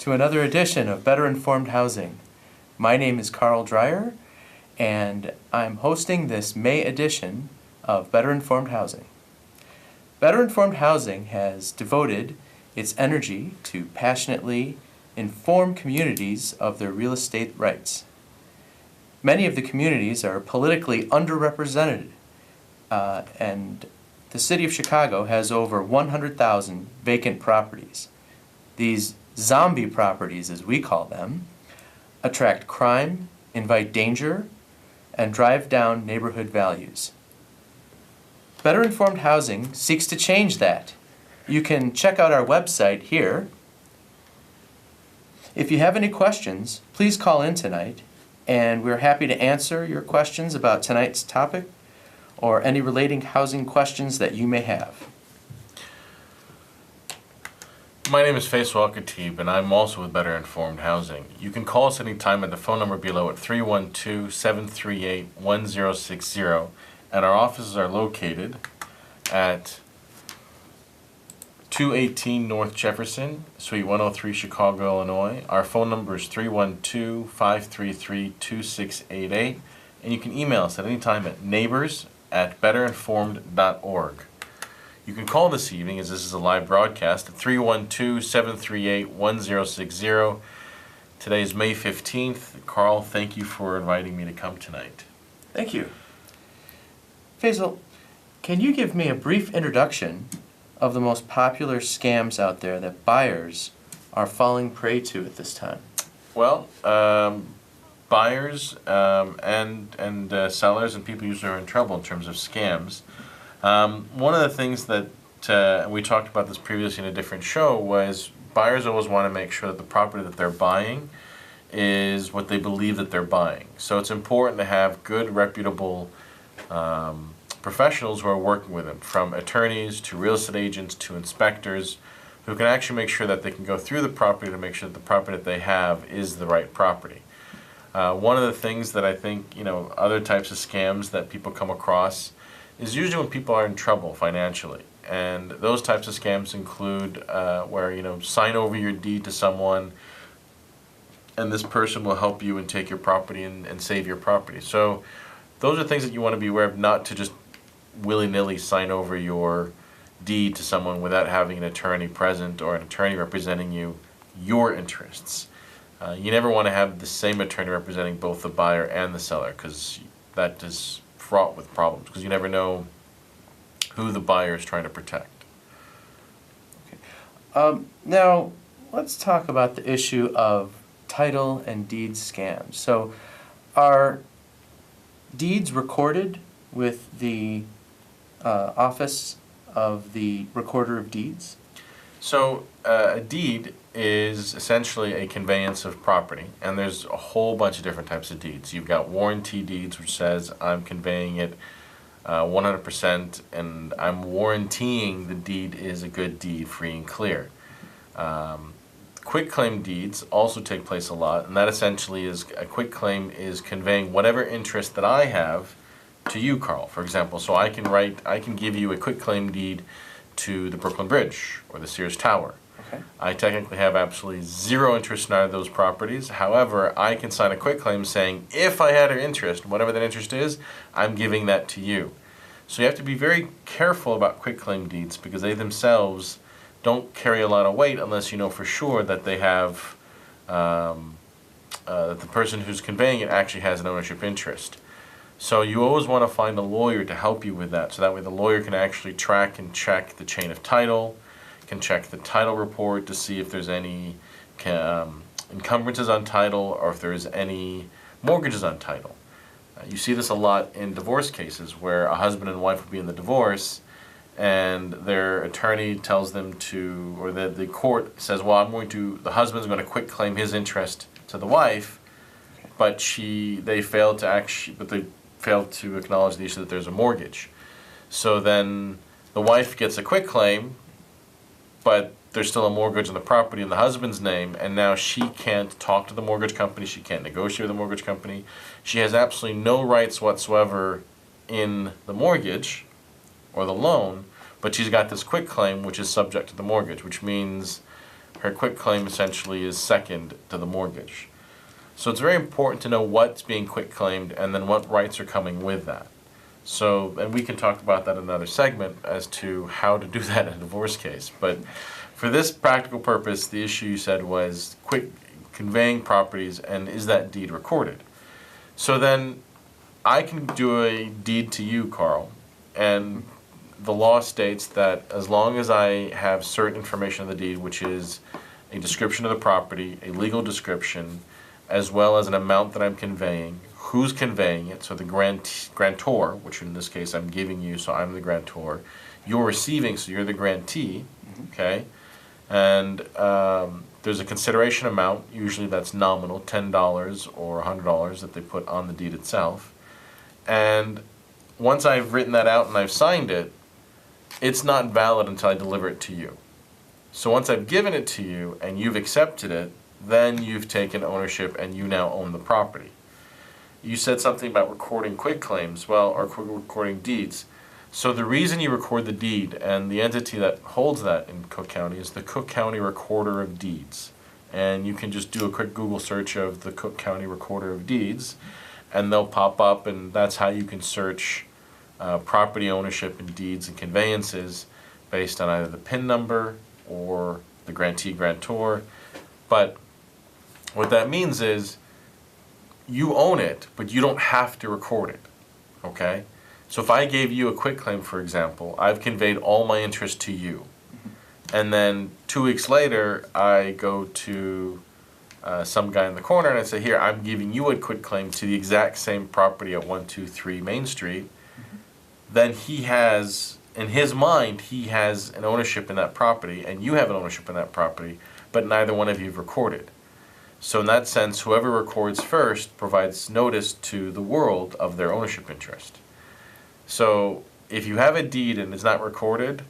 to another edition of Better Informed Housing. My name is Carl Dreyer, and I'm hosting this May edition of Better Informed Housing. Better Informed Housing has devoted its energy to passionately inform communities of their real estate rights. Many of the communities are politically underrepresented, and the city of Chicago has over 100,000 vacant properties. These zombie properties, as we call them, attract crime, invite danger, and drive down neighborhood values. Better Informed Housing seeks to change that. You can check out our website here. If you have any questions, please call in tonight, and we're happy to answer your questions about tonight's topic or any relating housing questions that you may have. My name is Faisal Khatib, and I'm also with Better Informed Housing. You can call us anytime at the phone number below at 312-738-1060, and our offices are located at 218 North Jefferson, Suite 103, Chicago, Illinois. Our phone number is 312-533-2688, and you can email us at any time at neighbors@betterinformed.org. You can call this evening, as this is a live broadcast, at 312-738-1060. Today is May 15th. Carl, thank you for inviting me to come tonight. Thank you. Faisal, can you give me a brief introduction of the most popular scams out there that buyers are falling prey to at this time? Well, buyers and sellers and people usually are in trouble in terms of scams. One of the things that we talked about this previously in a different show was buyers always want to make sure that the property that they're buying is what they believe that they're buying. So it's important to have good, reputable professionals who are working with them, from attorneys to real estate agents to inspectors, who can actually make sure that they can go through the property to make sure that the property that they have is the right property. One of the things that I think, other types of scams that people come across is usually when people are in trouble financially. And those types of scams include where, sign over your deed to someone and this person will help you and take your property and save your property. So those are things that you want to be aware of, not to just willy-nilly sign over your deed to someone without having an attorney present or an attorney representing your interests. You never want to have the same attorney representing both the buyer and the seller, because that is fraught with problems, because you never know who the buyer is trying to protect. Okay. Now, let's talk about the issue of title and deed scams. So, are deeds recorded with the Office of the Recorder of Deeds? So, a deed is essentially a conveyance of property, and there's a whole bunch of different types of deeds. You've got warranty deeds, which says I'm conveying it 100%, and I'm warrantying the deed is a good deed, free and clear. Quitclaim deeds also take place a lot, and that essentially is a quitclaim is conveying whatever interest that I have to you, Carl, for example. So I can give you a quitclaim deed to the Brooklyn Bridge or the Sears Tower. Okay. I technically have absolutely zero interest in either of those properties. However, I can sign a quitclaim saying if I had an interest, whatever that interest is, I'm giving that to you. So you have to be very careful about quitclaim deeds, because they themselves don't carry a lot of weight unless you know for sure that they have that the person who's conveying it actually has an ownership interest. So you always want to find a lawyer to help you with that, so that way the lawyer can actually track and check the chain of title, can check the title report to see if there's any encumbrances on title or if there's any mortgages on title. You see this a lot in divorce cases where a husband and wife will be in the divorce and their attorney tells them to, or the court says, well, the husband's going to quitclaim his interest to the wife, but they failed to acknowledge the issue that there's a mortgage. So then the wife gets a quitclaim, but there's still a mortgage on the property in the husband's name, and now she can't talk to the mortgage company, she can't negotiate with the mortgage company. She has absolutely no rights whatsoever in the mortgage or the loan, but she's got this quitclaim which is subject to the mortgage, which means her quitclaim essentially is second to the mortgage. So it's very important to know what's being quitclaimed and then what rights are coming with that. So, and we can talk about that in another segment as to how to do that in a divorce case. But for this practical purpose, the issue you said was conveying properties, and is that deed recorded? So then I can do a deed to you, Carl, and the law states that as long as I have certain information of the deed, which is a description of the property, a legal description, as well as an amount that I'm conveying, who's conveying it, so the grantor, which in this case I'm giving you, so I'm the grantor, you're receiving, so you're the grantee, okay? And there's a consideration amount, usually that's nominal, $10 or $100 that they put on the deed itself. And once I've written that out and I've signed it, it's not valid until I deliver it to you. So once I've given it to you and you've accepted it, then you've taken ownership and you now own the property. You said something about recording quitclaims, well, or recording deeds. So the reason you record the deed, and the entity that holds that in Cook County is the Cook County Recorder of Deeds. And you can just do a quick Google search of the Cook County Recorder of Deeds, and they'll pop up, and that's how you can search property ownership and deeds and conveyances based on either the PIN number or the grantee-grantor. But what that means is you own it, but you don't have to record it, okay? So if I gave you a quitclaim, for example, I've conveyed all my interest to you. And then 2 weeks later, I go to some guy in the corner and I say, here, I'm giving you a quitclaim to the exact same property at 123 Main Street. Then he has, in his mind, he has an ownership in that property, and you have an ownership in that property, but neither one of you have recorded. So in that sense, whoever records first provides notice to the world of their ownership interest. So if you have a deed and it's not recorded,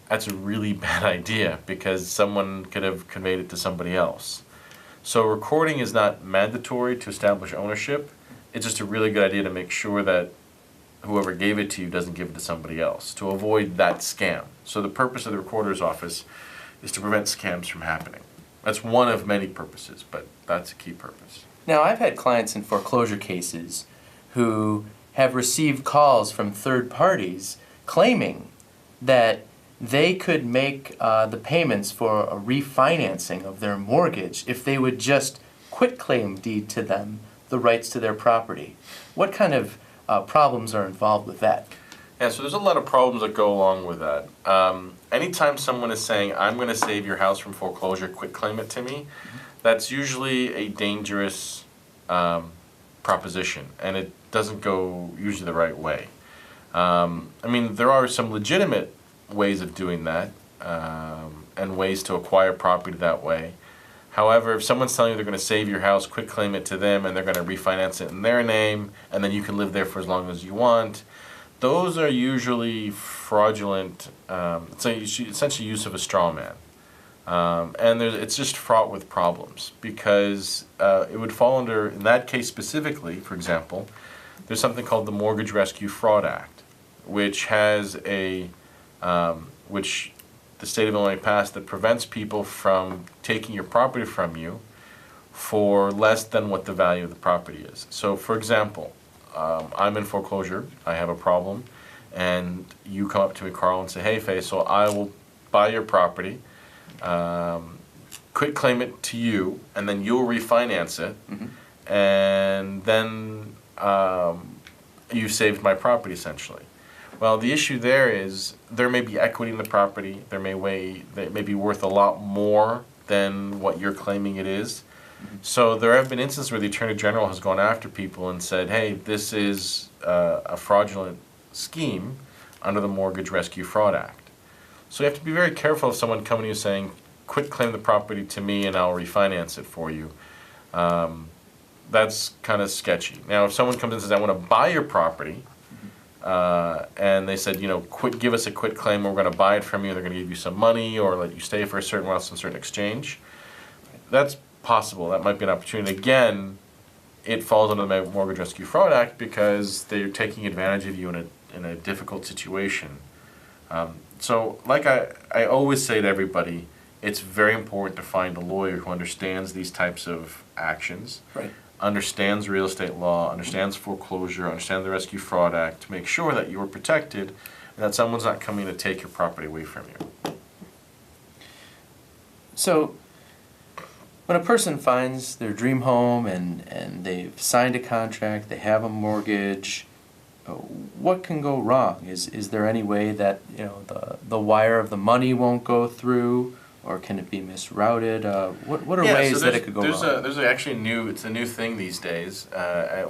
that's a really bad idea because someone could have conveyed it to somebody else. So recording is not mandatory to establish ownership. It's just a really good idea to make sure that whoever gave it to you doesn't give it to somebody else, to avoid that scam. So the purpose of the recorder's office is to prevent scams from happening. That's one of many purposes, but that's a key purpose. Now, I've had clients in foreclosure cases who have received calls from third parties claiming that they could make the payments for a refinancing of their mortgage if they would just quitclaim deed to them the rights to their property. What kind of problems are involved with that? Yeah, so there's a lot of problems that go along with that. Anytime someone is saying, I'm going to save your house from foreclosure, quitclaim it to me, that's usually a dangerous proposition, and it doesn't go usually the right way. I mean, there are some legitimate ways of doing that, and ways to acquire property that way. However, if someone's telling you they're going to save your house, quitclaim it to them, and they're going to refinance it in their name, and then you can live there for as long as you want, those are usually fraudulent. It's essentially use of a straw man. And it's just fraught with problems because it would fall under, in that case specifically, for example, there's something called the Mortgage Rescue Fraud Act, which has which the state of Illinois passed that prevents people from taking your property from you for less than what the value of the property is. So, for example, I'm in foreclosure, I have a problem, and you come up to me, Carl, and say, hey, Faisal, I will buy your property, quitclaim it to you, and then you'll refinance it, and then you've saved my property, essentially. Well, the issue there is there may be equity in the property, they may be worth a lot more than what you're claiming it is. So there have been instances where the Attorney General has gone after people and said, hey, this is a fraudulent scheme under the Mortgage Rescue Fraud Act. So you have to be very careful of someone coming to you saying, quitclaim the property to me and I'll refinance it for you. That's kind of sketchy. Now, if someone comes in and says, I want to buy your property, and they said, give us a quitclaim, we're going to buy it from you, they're going to give you some money or let you stay for a certain while, some certain exchange, that's possible. That might be an opportunity. Again, it falls under the Mortgage Rescue Fraud Act because they're taking advantage of you in a difficult situation. So like I always say to everybody, it's very important to find a lawyer who understands these types of actions, Right. understands real estate law, understands foreclosure, understands the Rescue Fraud Act, to make sure that you are protected and that someone's not coming to take your property away from you. So, when a person finds their dream home and they've signed a contract, they have a mortgage, what can go wrong? Is there any way that the wire of the money won't go through, or can it be misrouted? What are ways that it could go wrong? There's actually it's a new thing these days.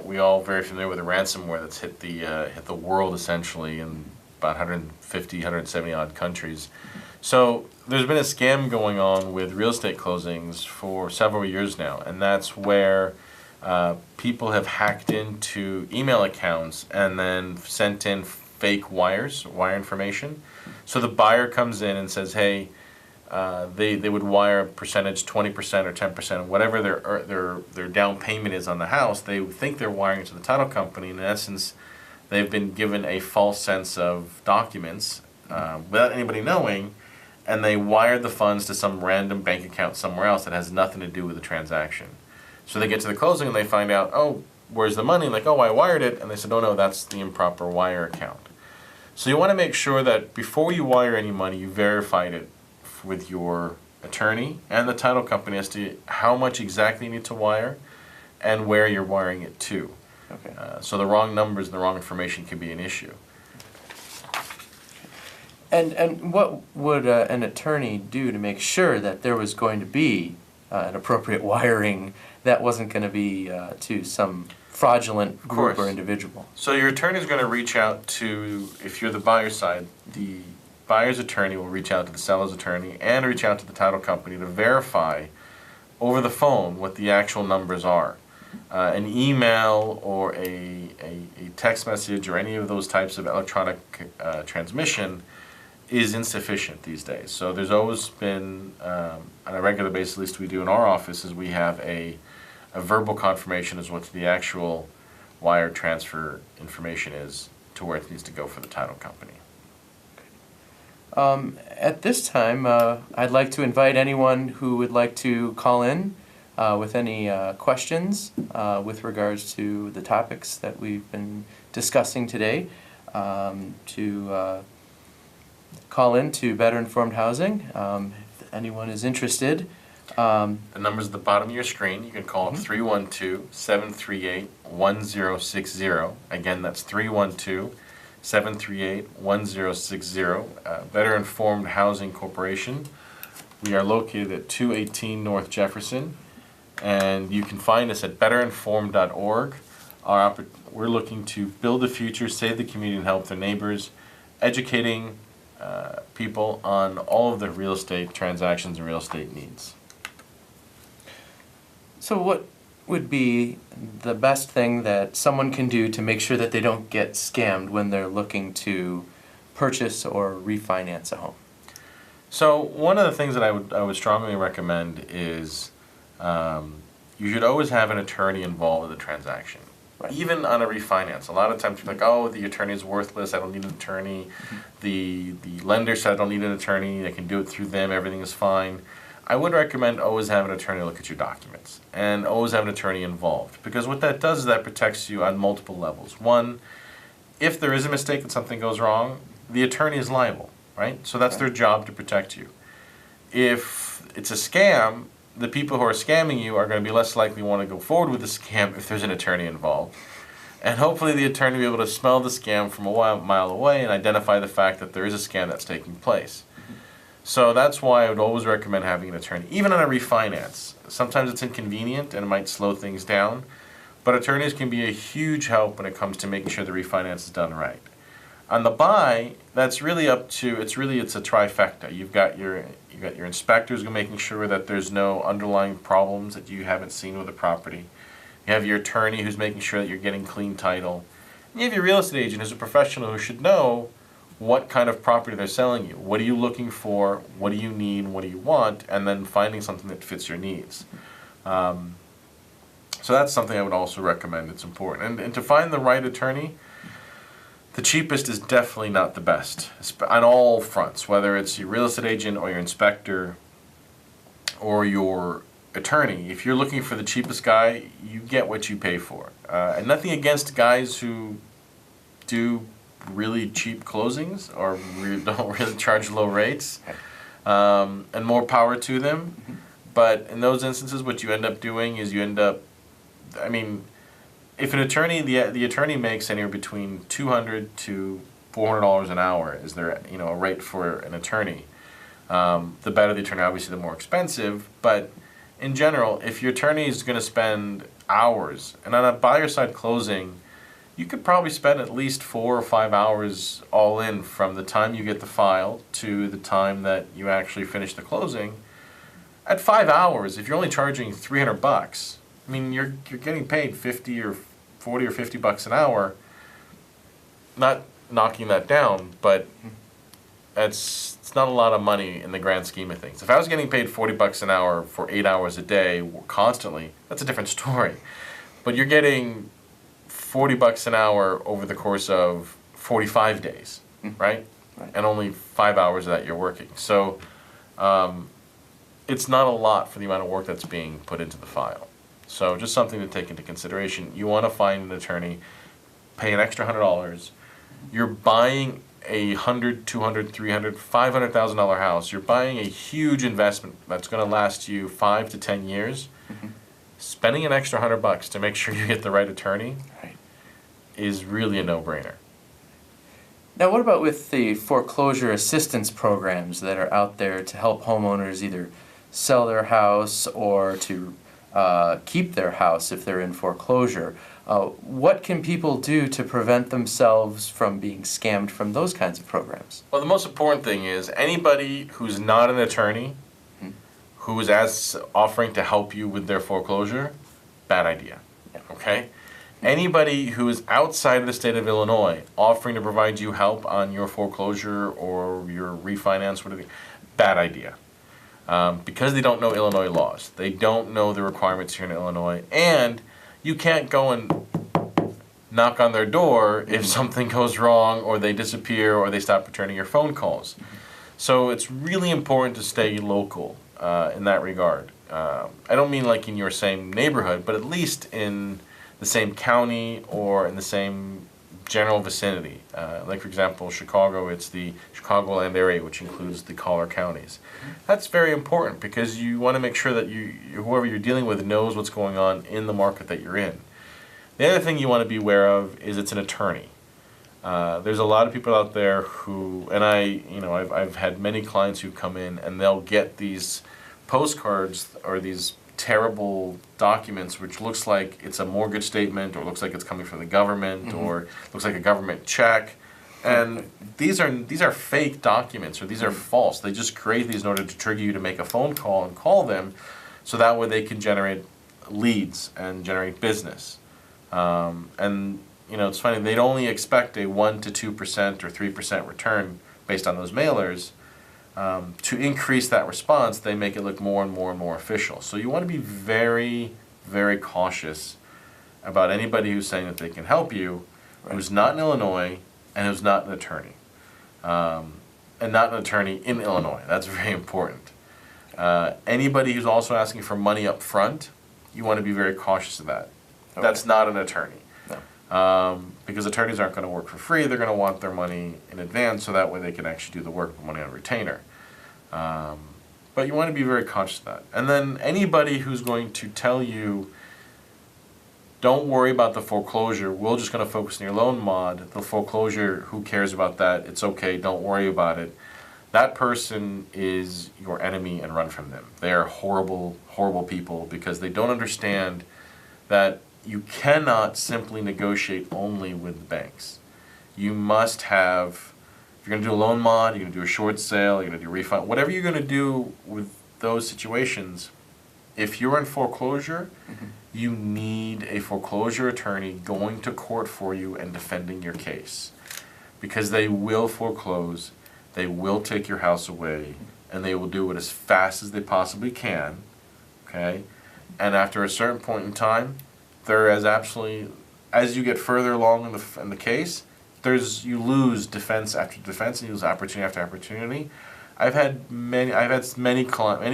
We all very familiar with the ransomware that's hit the world essentially in about 150, 170 odd countries. So there's been a scam going on with real estate closings for several years now, and that's where people have hacked into email accounts and then sent in fake wire information. So the buyer comes in and says, hey, they would wire a percentage, 20% or 10%, whatever their down payment is on the house. They think they're wiring it to the title company. In essence, they've been given a false sense of documents without anybody knowing, and they wired the funds to some random bank account somewhere else that has nothing to do with the transaction. So they get to the closing and they find out, oh, where's the money? Like, oh, I wired it. And they said, oh, no, that's the improper wire account. So you want to make sure that before you wire any money, you verified it with your attorney and the title company as to how much exactly you need to wire and where you're wiring it to. Okay. So the wrong numbers and the wrong information can be an issue. And what would an attorney do to make sure that there was going to be an appropriate wiring that wasn't going to be to some fraudulent group or individual? So your attorney is going to reach out to, if you're the buyer side, the buyer's attorney will reach out to the seller's attorney and reach out to the title company to verify over the phone what the actual numbers are. An email or a text message or any of those types of electronic transmission is insufficient these days. So there's always been, on a regular basis, at least we do in our office, is we have a verbal confirmation as what the actual wire transfer information is to where it needs to go for the title company. At this time, I'd like to invite anyone who would like to call in with any questions with regards to the topics that we've been discussing today to call in to Better Informed Housing. If anyone is interested. The number's at the bottom of your screen. You can call 312-738-1060. Again, that's 312-738-1060. Better Informed Housing Corporation. We are located at 218 North Jefferson, and you can find us at betterinformed.org. We're looking to build the future, save the community, and help their neighbors, educating people on all of the real estate transactions and real estate needs. So what would be the best thing that someone can do to make sure that they don't get scammed when they're looking to purchase or refinance a home? So one of the things that I would strongly recommend is you should always have an attorney involved with the transaction. Right. Even on a refinance. A lot of times people are like, oh, the attorney is worthless, I don't need an attorney. The lender said I don't need an attorney, I can do it through them, everything is fine. I would recommend always have an attorney look at your documents and always have an attorney involved, because what that does is that protects you on multiple levels. One, if there is a mistake and something goes wrong, the attorney is liable, right? So that's their job, to protect you. If it's a scam, the people who are scamming you are going to be less likely to want to go forward with the scam if there's an attorney involved. And hopefully the attorney will be able to smell the scam from a mile away and identify the fact that there is a scam that's taking place. So that's why I would always recommend having an attorney, even on a refinance. Sometimes it's inconvenient and it might slow things down, but attorneys can be a huge help when it comes to making sure the refinance is done right. On the buy, that's really up to, it's a trifecta. You've got your inspectors making sure that there's no underlying problems that you haven't seen with the property. You have your attorney who's making sure that you're getting clean title. And you have your real estate agent who's a professional who should know what kind of property they're selling you. What are you looking for? What do you need? What do you want? And then finding something that fits your needs. So that's something I would also recommend. It's important. And to find the right attorney, the cheapest is definitely not the best on all fronts, whether it's your real estate agent or your inspector. or your attorney, if you're looking for the cheapest guy, you get what you pay for. And nothing against guys who do really cheap closings or don't really charge low rates, and more power to them. But in those instances, what you end up doing is I mean, if an attorney, the attorney makes anywhere between $200 to $400 an hour is their, a rate for an attorney. The better the attorney, obviously, the more expensive. But in general, if your attorney is going to spend hours, and on a buyer side closing, you could probably spend at least 4 or 5 hours all in from the time you get the file to the time that you actually finish the closing. At 5 hours, if you're only charging $300, I mean, you're getting paid 50 or 40 or 50 bucks an hour. Not knocking that down, but it's not a lot of money in the grand scheme of things. If I was getting paid 40 bucks an hour for 8 hours a day constantly, that's a different story. But you're getting 40 bucks an hour over the course of 45 days, right? And only 5 hours of that you're working. So it's not a lot for the amount of work that's being put into the file. So just something to take into consideration. You want to find an attorney, pay an extra $100. You're buying a $100,000, $200,000, $300,000, $500,000 house. You're buying a huge investment that's going to last you 5 to 10 years. Spending an extra $100 to make sure you get the right attorney is really a no-brainer. Now, what about with the foreclosure assistance programs that are out there to help homeowners either sell their house or to keep their house if they're in foreclosure? What can people do to prevent themselves from being scammed from those kinds of programs? Well, the most important thing is anybody who's not an attorney who is offering to help you with their foreclosure, bad idea. Okay? Anybody who is outside of the state of Illinois offering to provide you help on your foreclosure or your refinance, whatever, bad idea. Because they don't know Illinois laws. They don't know the requirements here in Illinois. And you can't go and knock on their door if something goes wrong or they disappear or they stop returning your phone calls. So it's really important to stay local in that regard. I don't mean like in your same neighborhood, but at least in the same county or in the same general vicinity. Like, for example, Chicago, it's the Chicagoland area, which includes the collar counties. That's very important because you want to make sure that whoever you're dealing with knows what's going on in the market that you're in. The other thing you want to be aware of is it's an attorney. There's a lot of people out there who, and I've had many clients who come in and they'll get these postcards or these terrible documents which looks like it's a mortgage statement or looks like it's coming from the government or looks like a government check, and these are fake documents or these are false. They just create these in order to trigger you to make a phone call and call them so that way they can generate leads and generate business. And it's funny, they'd only expect a 1% to 2% or 3% return based on those mailers. To increase that response, they make it look more and more and more official. So you want to be very, very cautious about anybody who's saying that they can help you, who's not in Illinois and who's not an attorney. And not an attorney in Illinois. That's very important. Anybody who's also asking for money up front, you want to be very cautious of that. Okay. That's not an attorney. No. Because attorneys aren't going to work for free. They're going to want their money in advance so that way they can actually do the work with money on retainer. But you want to be very conscious of that. And then anybody who's going to tell you, don't worry about the foreclosure, we're just going to focus on your loan mod, the foreclosure, who cares about that, it's okay, don't worry about it. That person is your enemy and run from them. They are horrible, horrible people because they don't understand that you cannot simply negotiate only with the banks. You must have, if you're going to do a loan mod, you're going to do a short sale, you're going to do a refund, whatever you're going to do with those situations, if you're in foreclosure, you need a foreclosure attorney going to court for you and defending your case. Because they will foreclose, they will take your house away, and they will do it as fast as they possibly can, okay? And after a certain point in time, there is absolutely, as you get further along in the case, you lose defense after defense and you lose opportunity after opportunity. I've had many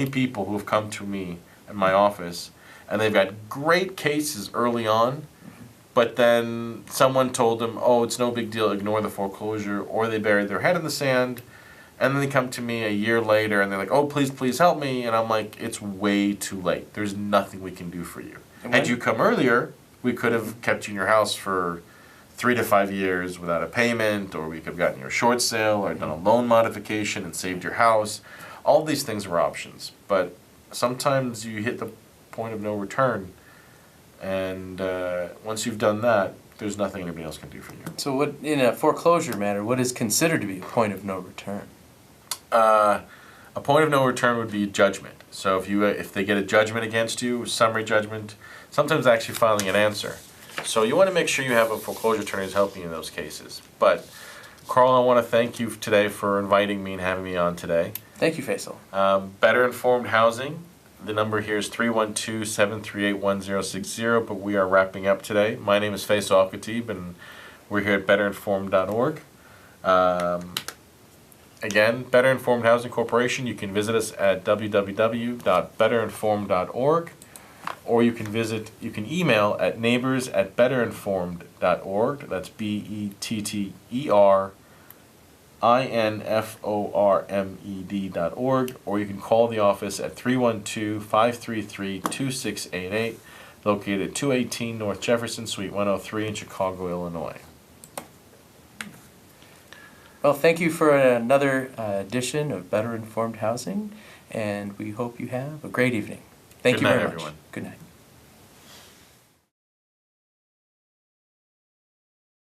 people who have come to me in my office, and they've had great cases early on, but then someone told them, oh, it's no big deal, ignore the foreclosure, or they buried their head in the sand, and then they come to me a year later and they're like, oh, please help me, and I'm like, it's way too late. There's nothing we can do for you. Had you come earlier, we could have kept you in your house for 3 to 5 years without a payment, or we could have gotten you a short sale, or done a loan modification and saved your house. All these things were options, but sometimes you hit the point of no return, and once you've done that, there's nothing anybody else can do for you. So what, in a foreclosure matter, what is considered to be a point of no return? A point of no return would be judgment. So if they get a judgment against you, summary judgment, sometimes actually filing an answer. So you want to make sure you have a foreclosure attorney who's helping you in those cases. But Carl, I want to thank you today for inviting me and having me on today. Thank you, Faisal. Better Informed Housing. The number here is 312-738-1060, but we are wrapping up today. My name is Faisal Al-Khatib, and we're here at betterinformed.org. Again, Better Informed Housing Corporation, you can visit us at www.betterinformed.org, or you can email at neighbors@betterinformed.org. That's BETTERINFORMED.org, or you can call the office at 312-533-2688, located at 218 North Jefferson, Suite 103 in Chicago, Illinois. Well, thank you for another edition of Better Informed Housing, and we hope you have a great evening. Thank you very much. Good night, everyone. Good night.